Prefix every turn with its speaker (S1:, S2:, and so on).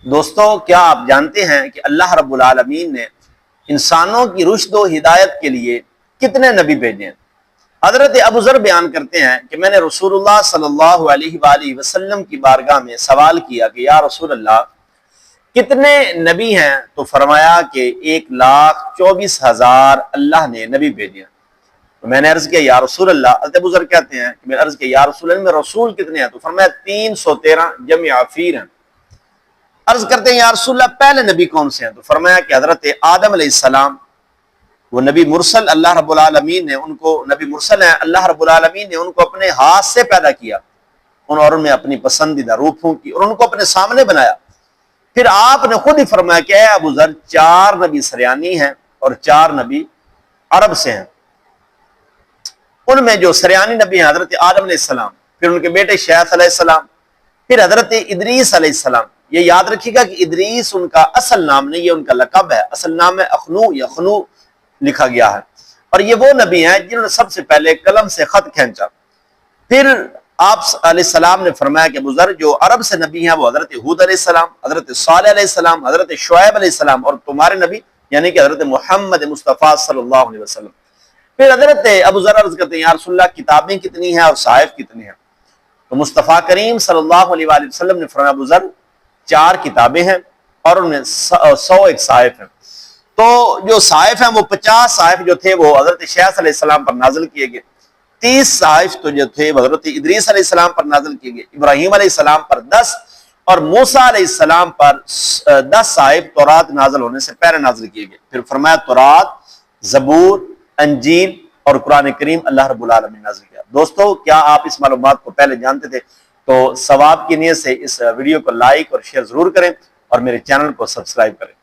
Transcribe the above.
S1: دوستو کیا آپ جانتے ہیں کہ اللہ رب العالمین نے انسانوں کی رشد و ہدایت کے لیے کتنے نبی بھیجے ہیں؟ حضرت ابو ذر بیان کرتے ہیں کہ میں نے رسول اللہ صلی اللہ علیہ وآلہ وسلم کی بارگاہ میں سوال کیا کہ یا رسول اللہ کتنے نبی ہیں؟ تو فرمایا کہ 1,24,000 اللہ نے نبی بھیجے ہیں۔ تو میں نے عرض کیا یا رسول اللہ، حضرت ابو ذر کہتے ہیں کہ میں نے عرض کیا یا رسول اللہ میں رسول کتنے ہیں؟ تو فرمایا 313 جمع افیر ہیں۔ عرض کرتے ہیں یا رسول اللہ پہلے نبی کون سے ہیں؟ تو فرمایا کہ حضرت آدم علیہ السلام، وہ نبی مرسل اللہ رب العالمین نے ان کو، نبی مرسل ہیں، اللہ رب العالمین نے ان کو اپنے ہاتھ سے پیدا کیا اور ان میں اپنی پسندیدہ روح پھونکی اور ان کو اپنے سامنے بنایا۔ پھر آپ نے خود ہی فرمایا کہ اے ابو ذر 4 نبی سریانی ہیں اور 4 نبی عرب سے ہیں۔ ان میں جو سریانی نبی ہیں حضرت آدم علیہ السلام، پھر ان کے بیٹے شیث علیہ السلام، پھر حضرت ادریس علیہ السلام۔ یہ یاد رکھیے گا کہ ادریس ان کا اصل نام نہیں، یہ ان کا لقب ہے، اصل نام ہے اخنو یا خنو لکھا گیا ہے، اور یہ وہ نبی ہیں جنہوں نے سب سے پہلے قلم سے خط کھینچا۔ پھر آپ علیہ السلام نے فرمایا کہ ابو ذر جو عرب سے نبی ہیں وہ حضرت ہود علیہ السلام، حضرت صالح علیہ السلام، حضرت شعیب علیہ السلام، اور تمہارے نبی یعنی کہ حضرت محمد مصطفیٰ صلی اللہ علیہ وسلم۔ پھر حضرت ابو ذر عرض کرتے ہیں یا رسول اللہ کتابیں کتنی ہیں اور صحائف کتنے ہیں؟ تو مصطفیٰ کریم صلی اللہ علیہ وآلہ وسلم نے فرمایا ابو ذر 4 کتابیں ہیں اور ان میں 101 صحائف ہیں۔ تو جو صحائف ہیں وہ 50 صحائف جو تھے وہ حضرت شیث علیہ السلام پر نازل کیے گئے، 30 صحائف تو جو تھے وہ حضرت ادریس علیہ السلام پر نازل کیے گئے، ابراہیم علیہ السلام پر 10 اور موسیٰ علیہ السلام پر 10 صحائف تورات نازل ہونے سے پہلے نازل کیے گئے۔ پھر فرمایا تورات، زبور، انجیل اور قرآن کریم اللہ رب العالمین نازل کیا۔ دوستو کیا آپ اس معلومات کو پہلے جانتے تھے؟ تو ثواب کی نیت سے اس ویڈیو کو لائک اور شیئر ضرور کریں اور میرے چینل کو سبسکرائب کریں۔